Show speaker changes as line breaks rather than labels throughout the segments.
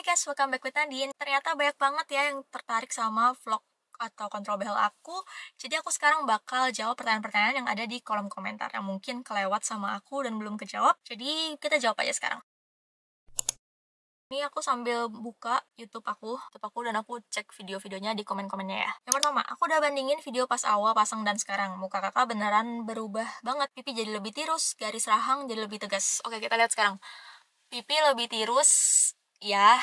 guys, welcome back with Nadine. Ternyata banyak banget ya yang tertarik sama vlog atau kontrol behel aku. Jadi aku sekarang bakal jawab pertanyaan-pertanyaan yang ada di kolom komentar yang mungkin kelewat sama aku dan belum kejawab. Jadi kita jawab aja sekarang. Ini aku sambil buka YouTube aku dan aku cek video-videonya di komen-komennya ya. Yang pertama, aku udah bandingin video pas awal pasang dan sekarang. Muka kakak beneran berubah banget. Pipi jadi lebih tirus, garis rahang jadi lebih tegas. Oke, kita lihat sekarang. Pipi lebih tirus, ya.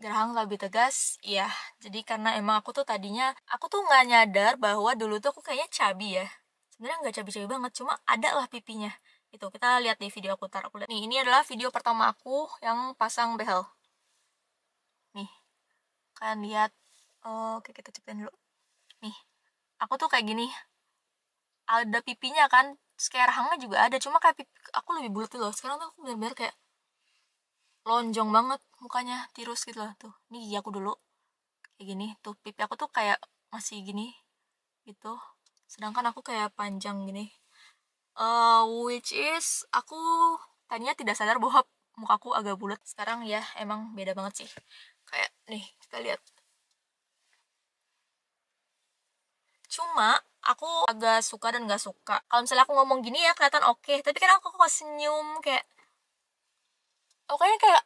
Rahang lebih tegas, ya. Jadi karena emang aku tuh tadinya, aku tuh nggak nyadar bahwa dulu tuh aku kayaknya cabi ya. Sebenarnya nggak cabi-cabi banget, cuma ada lah pipinya. Itu kita lihat di video aku lihat. Nih, ini adalah video pertama aku yang pasang behel. Nih, kalian lihat. Oke, kita cepetin dulu. Nih, aku tuh kayak gini. Ada pipinya kan, terus kayak rahangnya juga ada. Cuma kayak pipi aku lebih bulat loh. Sekarang tuh aku bener-bener kayak lonjong banget mukanya, tirus gitu loh. Tuh, ini gigi aku dulu. Kayak gini. Tuh, pipi aku tuh kayak masih gini. Gitu. Sedangkan aku kayak panjang gini. Which is aku tadinya tidak sadar bahwa mukaku agak bulat. Sekarang ya emang beda banget sih. Kayak nih, kita lihat. Cuma aku agak suka dan gak suka. Kalau misalnya aku ngomong gini ya kelihatan oke, tapi kadang aku kok senyum kayak kayaknya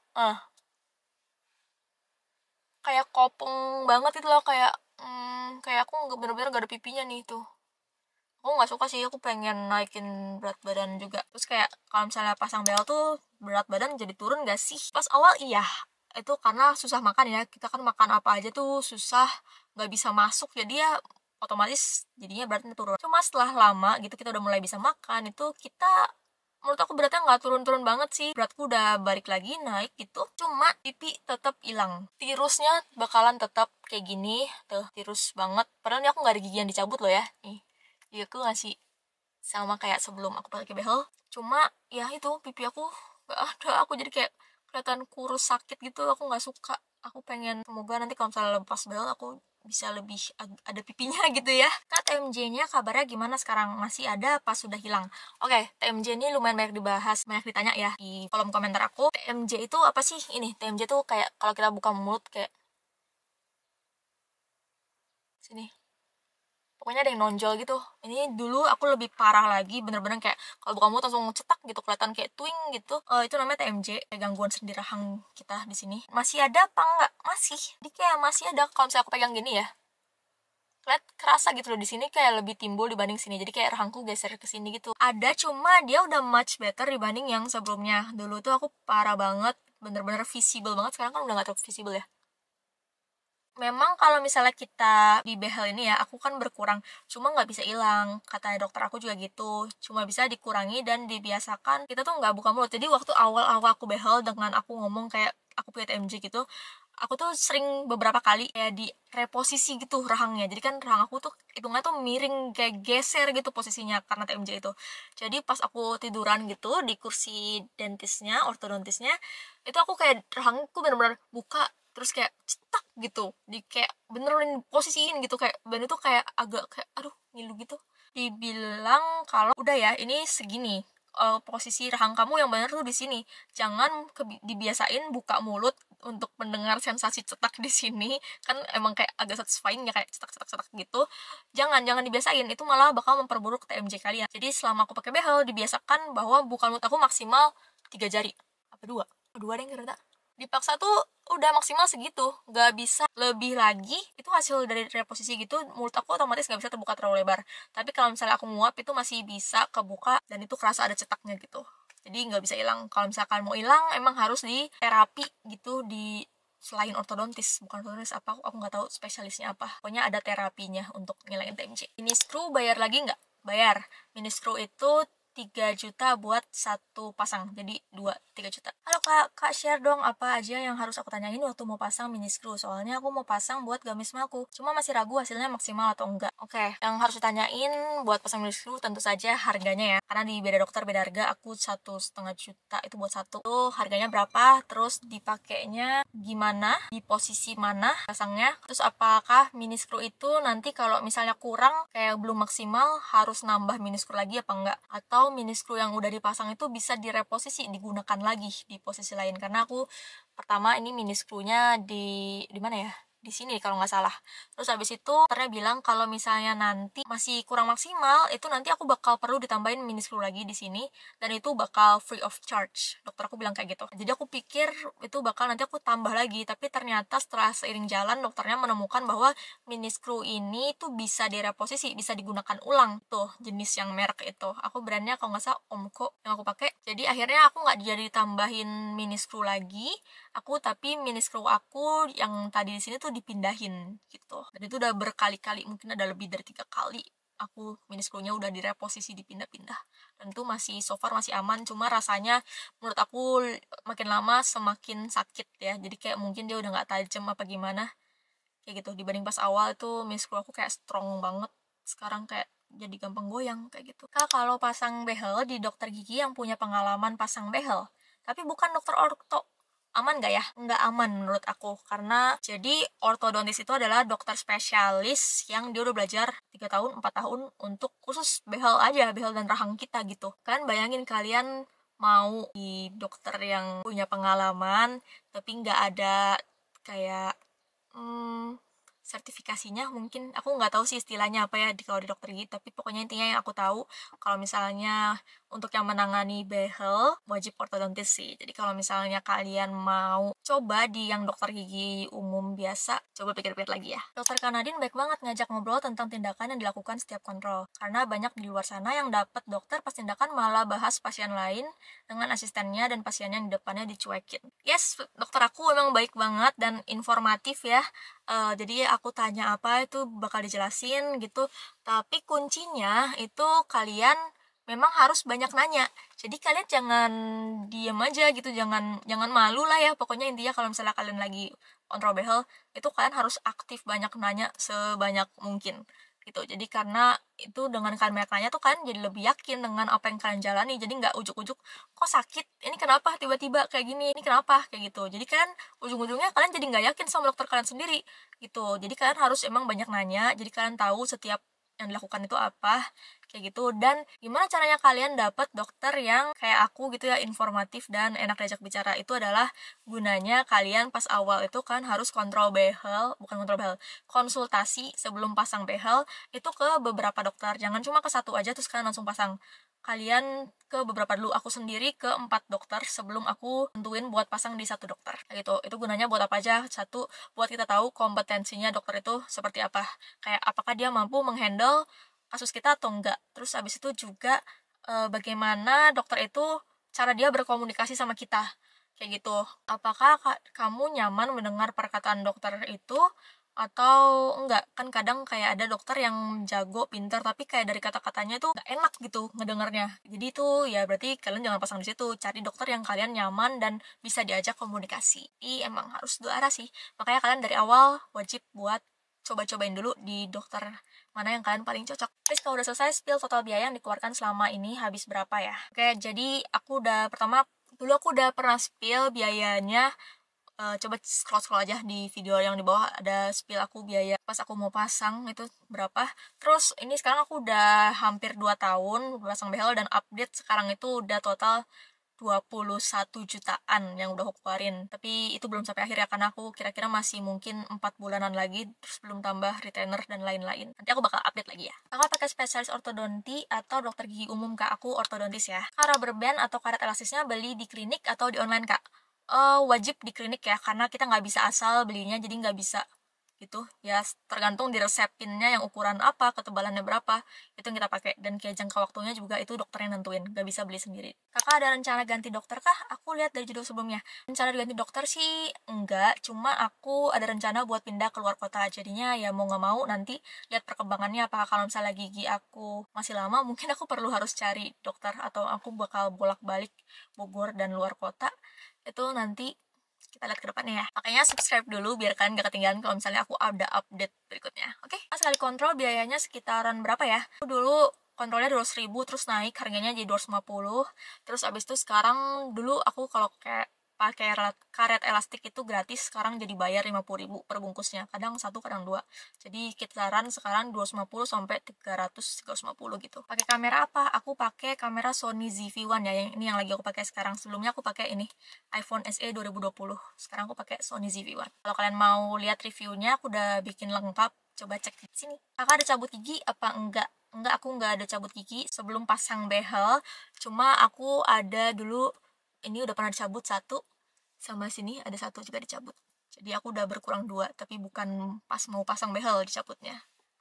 kayak kopong banget itu loh, kayak kayak aku nggak bener-bener gak ada pipinya nih tuh. Aku nggak suka sih, aku pengen naikin berat badan juga. Terus kayak kalau misalnya pasang behel tuh berat badan jadi turun gak sih? Pas awal iya, itu karena susah makan ya. Kita kan makan apa aja tuh susah, nggak bisa masuk, jadi ya otomatis jadinya beratnya turun. Cuma setelah lama gitu kita udah mulai bisa makan, itu kita menurut aku beratnya nggak turun-turun banget sih. Beratku udah balik lagi naik gitu, cuma pipi tetap hilang. Tirusnya bakalan tetap kayak gini tuh, tirus banget. Padahal ini aku nggak ada gigi yang dicabut loh ya. Nih, gigi aku ngasih sama kayak sebelum aku pakai behel. Cuma ya itu pipi aku nggak ada. Aku jadi kayak kelihatan kurus sakit gitu. Aku nggak suka. Aku pengen semoga nanti kalau misalnya lepas behel aku bisa lebih ada pipinya gitu ya. Kak, TMJ-nya kabarnya gimana sekarang? Masih ada apa sudah hilang? Oke, TMJ ini lumayan banyak dibahas, banyak ditanya ya di kolom komentar aku. TMJ itu apa sih? Ini TMJ tuh kayak kalau kita buka mulut kayak sini. Pokoknya ada yang nonjol gitu. Ini dulu aku lebih parah lagi, bener-bener kayak kalau buka mulut langsung cetak gitu, kelihatan kayak twing gitu. Itu namanya TMJ, kayak gangguan sendi rahang kita di sini. Masih ada apa enggak? Masih. Jadi kayak masih ada kalau misalnya aku pegang gini ya. Lihat kerasa gitu loh, di sini kayak lebih timbul dibanding sini. Jadi kayak rahangku geser ke sini gitu. Ada, cuma dia udah much better dibanding yang sebelumnya. Dulu tuh aku parah banget, bener-bener visible banget. Sekarang kan udah gak terlalu visible ya. Memang kalau misalnya kita di behel ini ya, aku kan berkurang, cuma nggak bisa hilang. Kata dokter aku juga gitu, cuma bisa dikurangi dan dibiasakan. Kita tuh nggak buka mulut. Jadi waktu awal-awal aku behel dengan aku ngomong kayak aku punya TMJ gitu, aku tuh sering beberapa kali kayak di reposisi gitu rahangnya. Jadi kan rahang aku tuh hitungnya tuh miring, kayak geser gitu posisinya karena TMJ itu. Jadi pas aku tiduran gitu di kursi dentisnya, ortodontisnya, itu aku kayak rahangku bener-bener buka, terus kayak cetak gitu, di kayak benerin posisiin gitu, kayak dan itu kayak agak kayak aduh ngilu gitu. Dibilang kalau udah ya ini segini, posisi rahang kamu yang bener tuh di sini, jangan dibiasain buka mulut untuk mendengar sensasi cetak di sini, kan emang kayak agak satisfying ya, kayak cetak gitu. Jangan dibiasain, itu malah bakal memperburuk TMJ kalian. Jadi selama aku pakai behel dibiasakan bahwa buka mulut aku maksimal 3 jari apa 2 deh kira-kira. Dipaksa tuh udah maksimal segitu, nggak bisa lebih lagi. Itu hasil dari reposisi gitu, mulut aku otomatis nggak bisa terbuka terlalu lebar. Tapi kalau misalnya aku nguap itu masih bisa kebuka dan itu kerasa ada cetaknya gitu, jadi nggak bisa hilang. Kalau misalkan mau hilang emang harus di terapi gitu, di selain ortodontis, bukan ortodontis apa, aku nggak tahu spesialisnya apa. Pokoknya ada terapinya untuk ngilangin TMJ. Mini screw bayar lagi nggak? Bayar. Mini screw itu 3 juta buat satu pasang, jadi 3 juta. Halo kak, share dong apa aja yang harus aku tanyain waktu mau pasang mini screw, soalnya aku mau pasang buat gamis aku, cuma masih ragu hasilnya maksimal atau enggak. Oke, yang harus ditanyain buat pasang mini screw tentu saja harganya ya, karena di beda dokter beda harga. Aku 1,5 juta itu buat satu. Tuh harganya berapa, terus dipakainya gimana, di posisi mana pasangnya, terus apakah mini screw itu nanti kalau misalnya kurang kayak belum maksimal harus nambah mini screw lagi apa enggak, atau atau mini screw yang udah dipasang itu bisa direposisi, digunakan lagi di posisi lain. Karena aku pertama ini mini screw-nya di mana ya? Di sini kalau nggak salah. Terus habis itu dokternya bilang kalau misalnya nanti masih kurang maksimal, itu nanti aku bakal perlu ditambahin mini screw lagi di sini, dan itu bakal free of charge. Dokter aku bilang kayak gitu. Jadi aku pikir itu bakal nanti aku tambah lagi, tapi ternyata setelah seiring jalan dokternya menemukan bahwa mini screw ini tuh bisa direposisi, bisa digunakan ulang tuh jenis yang merek itu. Aku brandnya kalau nggak salah Omco yang aku pakai. Jadi akhirnya aku nggak jadi tambahin mini screw lagi, tapi mini screw aku yang tadi di sini tuh dipindahin gitu. Dan itu udah berkali-kali, mungkin ada lebih dari 3 kali aku mini screw-nya udah direposisi, dipindah-pindah. Dan itu masih so far masih aman, cuma rasanya menurut aku makin lama semakin sakit ya. Jadi kayak mungkin dia udah nggak tajam apa gimana kayak gitu. Dibanding pas awal itu mini screw aku kayak strong banget, sekarang kayak jadi gampang goyang kayak gitu. Kalau pasang behel di dokter gigi yang punya pengalaman pasang behel tapi bukan dokter orto, aman nggak ya? Nggak aman menurut aku, karena jadi ortodontis itu adalah dokter spesialis yang dia udah belajar 3 tahun, 4 tahun untuk khusus behel aja, behel dan rahang kita gitu. Kan bayangin kalian mau di dokter yang punya pengalaman tapi nggak ada kayak sertifikasinya, mungkin aku nggak tahu sih istilahnya apa ya kalau di dokter gigi, tapi pokoknya intinya yang aku tahu kalau misalnya untuk yang menangani behel wajib ortodontis sih. Jadi kalau misalnya kalian mau coba di yang dokter gigi umum biasa, coba pikir-pikir lagi ya. Dokter Kanadin baik banget ngajak ngobrol tentang tindakan yang dilakukan setiap kontrol, karena banyak di luar sana yang dapat dokter pas tindakan malah bahas pasien lain dengan asistennya dan pasien yang di depannya dicuekin. Yes, dokter aku emang baik banget dan informatif ya. Jadi aku tanya apa itu bakal dijelasin gitu, tapi kuncinya itu kalian memang harus banyak nanya. Jadi kalian jangan diem aja gitu, jangan malu lah ya. Pokoknya intinya kalau misalnya kalian lagi kontrol behel, itu kalian harus aktif banyak nanya sebanyak mungkin gitu. Jadi karena itu dengan kalian banyak nanya tuh kan jadi lebih yakin dengan apa yang kalian jalani. Jadi nggak ujuk-ujuk kok sakit, ini kenapa tiba-tiba kayak gini, ini kenapa kayak gitu. Jadi kan ujung-ujungnya kalian jadi nggak yakin sama dokter kalian sendiri gitu. Jadi kalian harus emang banyak nanya, jadi kalian tahu setiap yang dilakukan itu apa kayak gitu. Dan gimana caranya kalian dapat dokter yang kayak aku gitu ya, informatif dan enak diajak bicara, itu adalah gunanya kalian pas awal itu kan harus konsultasi sebelum pasang behel itu ke beberapa dokter, jangan cuma ke satu aja terus kalian langsung pasang. Kalian ke beberapa dulu, aku sendiri ke 4 dokter sebelum aku tentuin buat pasang di satu dokter gitu. Itu gunanya buat apa aja? Satu, buat kita tahu kompetensinya dokter itu seperti apa, kayak apakah dia mampu menghandle kasus kita atau enggak. Terus habis itu juga bagaimana dokter itu cara dia berkomunikasi sama kita kayak gitu. Apakah kamu nyaman mendengar perkataan dokter itu atau enggak. Kan kadang kayak ada dokter yang jago, pintar, tapi kayak dari kata-katanya tuh nggak enak gitu ngedengarnya. Jadi itu ya berarti kalian jangan pasang di situ. Cari dokter yang kalian nyaman dan bisa diajak komunikasi. Jadi emang harus dua arah sih. Makanya kalian dari awal wajib buat coba-cobain dulu di dokter mana yang kalian paling cocok. Terus kalau udah selesai, spill total biaya yang dikeluarkan selama ini habis berapa ya. Oke, jadi dulu aku udah pernah spill biayanya. Coba scroll aja di video yang di bawah, ada spill aku biaya pas aku mau pasang itu berapa. Terus ini sekarang aku udah hampir 2 tahun pasang behel, dan update sekarang itu udah total 21 jutaan yang udah aku keluarin. Tapi itu belum sampai akhir ya, karena aku kira-kira masih mungkin 4 bulanan lagi, terus belum tambah retainer dan lain-lain. Nanti aku bakal update lagi ya. Kakak pakai spesialis ortodonti atau dokter gigi umum? Kak, aku ortodontis ya. Kak, rubber band atau karet elastisnya beli di klinik atau di online, Kak? Wajib di klinik ya, karena kita nggak bisa asal belinya, jadi nggak bisa gitu ya, tergantung di resepinnya yang ukuran apa, ketebalannya berapa, itu yang kita pakai. Dan kayak jangka waktunya juga itu dokter yang nentuin, nggak bisa beli sendiri. Kakak ada rencana ganti dokter kah? Aku lihat dari judul sebelumnya rencana ganti dokter sih enggak, cuma aku ada rencana buat pindah ke luar kota. Jadinya ya mau nggak mau nanti lihat perkembangannya, apakah kalau misalnya gigi aku masih lama mungkin aku perlu harus cari dokter, atau aku bakal bolak-balik Bogor dan luar kota. Itu nanti kita lihat ke depannya ya. Makanya subscribe dulu biar kalian gak ketinggalan kalau misalnya aku ada update berikutnya. Oke, sekali kontrol biayanya sekitaran berapa ya? Aku dulu kontrolnya 200.000, terus naik harganya jadi 250. Terus abis itu sekarang, dulu aku kalau kayak pakai karet elastik itu gratis, sekarang jadi bayar 50.000 per bungkusnya, kadang satu kadang dua, jadi kisaran sekarang 250 sampai 350 gitu. Pakai kamera apa? Aku pakai kamera Sony ZV-1 ya, yang ini yang lagi aku pakai sekarang. Sebelumnya aku pakai ini iPhone SE 2020, sekarang aku pakai Sony ZV-1. Kalau kalian mau lihat reviewnya, aku udah bikin lengkap, coba cek di sini. Kakak ada cabut gigi apa enggak? Enggak, aku enggak ada cabut gigi sebelum pasang behel, cuma aku ada dulu, ini udah pernah dicabut satu, sama sini ada satu juga dicabut, jadi aku udah berkurang dua, tapi bukan pas mau pasang behel dicabutnya,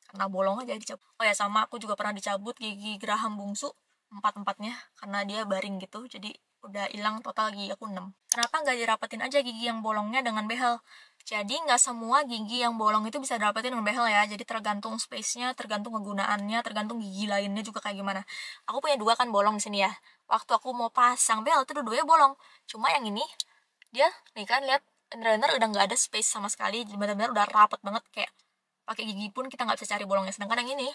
karena bolong aja dicabut. Oh ya, sama aku juga pernah dicabut gigi geraham bungsu empat-empatnya, karena dia baring gitu, jadi udah hilang total gigi aku 6. Kenapa nggak dirapetin aja gigi yang bolongnya dengan behel? Jadi nggak semua gigi yang bolong itu bisa dirapetin dengan behel ya, jadi tergantung space-nya, tergantung kegunaannya, tergantung gigi lainnya juga kayak gimana. Aku punya dua kan bolong di sini ya, waktu aku mau pasang behel itu dua-duanya bolong, cuma yang ini dia nih kan, lihat bener-bener udah nggak ada space sama sekali, bener-bener udah rapet banget, kayak pakai gigi pun kita nggak bisa cari bolongnya. Sedangkan yang ini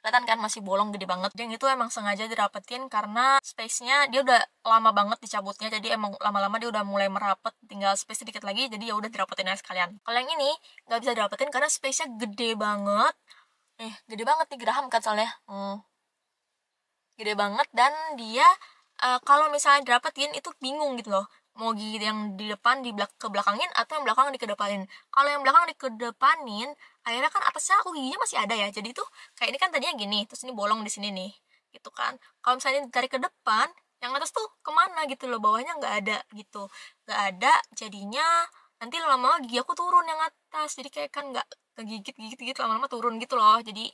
kelihatan kan masih bolong gede banget. Yang itu emang sengaja dirapetin karena space-nya dia udah lama banget dicabutnya, jadi emang lama-lama dia udah mulai merapet, tinggal space sedikit lagi, jadi ya udah dirapetin aja sekalian. Kalau yang ini nggak bisa dirapetin karena space-nya gede banget. Gede banget nih geraham kan soalnya. Gede banget, dan dia kalau misalnya dirapetin itu bingung gitu loh, mau gigi yang di depan kebelakangin atau yang belakang dikedepanin. Kalau yang belakang dikedepanin, akhirnya kan atasnya aku giginya masih ada ya, jadi tuh kayak ini kan tadinya gini, terus ini bolong di sini nih gitu kan. Kalau misalnya ditarik ke depan, yang atas tuh kemana gitu loh, bawahnya nggak ada gitu, nggak ada, jadinya nanti lama-lama gigi aku turun yang atas, jadi kayak kan nggak kegigit lama-lama turun gitu loh, jadi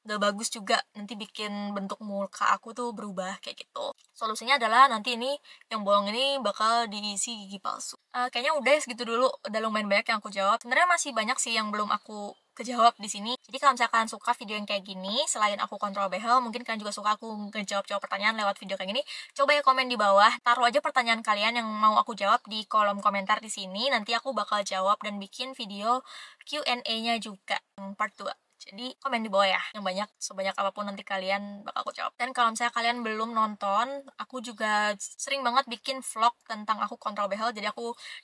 nggak bagus juga, nanti bikin bentuk muka aku tuh berubah kayak gitu. Solusinya adalah nanti ini yang bolong ini bakal diisi gigi palsu. Kayaknya udah segitu dulu, udah lumayan banyak yang aku jawab. Sebenarnya masih banyak sih yang belum aku kejawab di sini. Jadi kalau misalkan suka video yang kayak gini, selain aku kontrol behel, mungkin kalian juga suka aku ngejawab pertanyaan lewat video kayak gini, coba ya komen di bawah, taruh aja pertanyaan kalian yang mau aku jawab di kolom komentar di sini. Nanti aku bakal jawab dan bikin video Q&A-nya juga part 2. Jadi komen di bawah ya, yang banyak, sebanyak apapun nanti kalian bakal aku jawab. Dan kalau misalnya kalian belum nonton, aku juga sering banget bikin vlog tentang aku kontrol behel. Jadi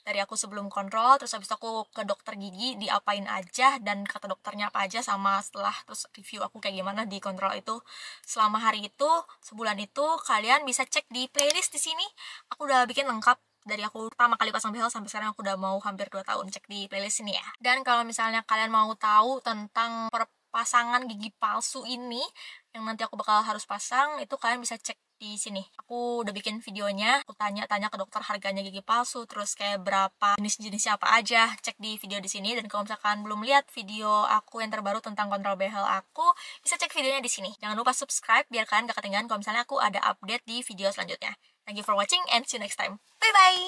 dari aku sebelum kontrol, terus habis itu aku ke dokter gigi, diapain aja, dan kata dokternya apa aja, sama setelah, terus review aku kayak gimana di kontrol itu selama hari itu, sebulan itu. Kalian bisa cek di playlist di sini, aku udah bikin lengkap dari aku pertama kali pasang behel sampai sekarang, aku udah mau hampir 2 tahun. Cek di playlist ini ya. Dan kalau misalnya kalian mau tahu tentang pasangan gigi palsu ini yang nanti aku bakal harus pasang, itu kalian bisa cek di sini. Aku udah bikin videonya, aku tanya-tanya ke dokter harganya gigi palsu, terus kayak berapa jenis-jenisnya apa aja, cek di video di sini. Dan kalau misalkan belum lihat video aku yang terbaru tentang kontrol behel aku, bisa cek videonya di sini. Jangan lupa subscribe biar kalian gak ketinggalan kalau misalnya aku ada update di video selanjutnya. Thank you for watching and see you next time. Bye bye.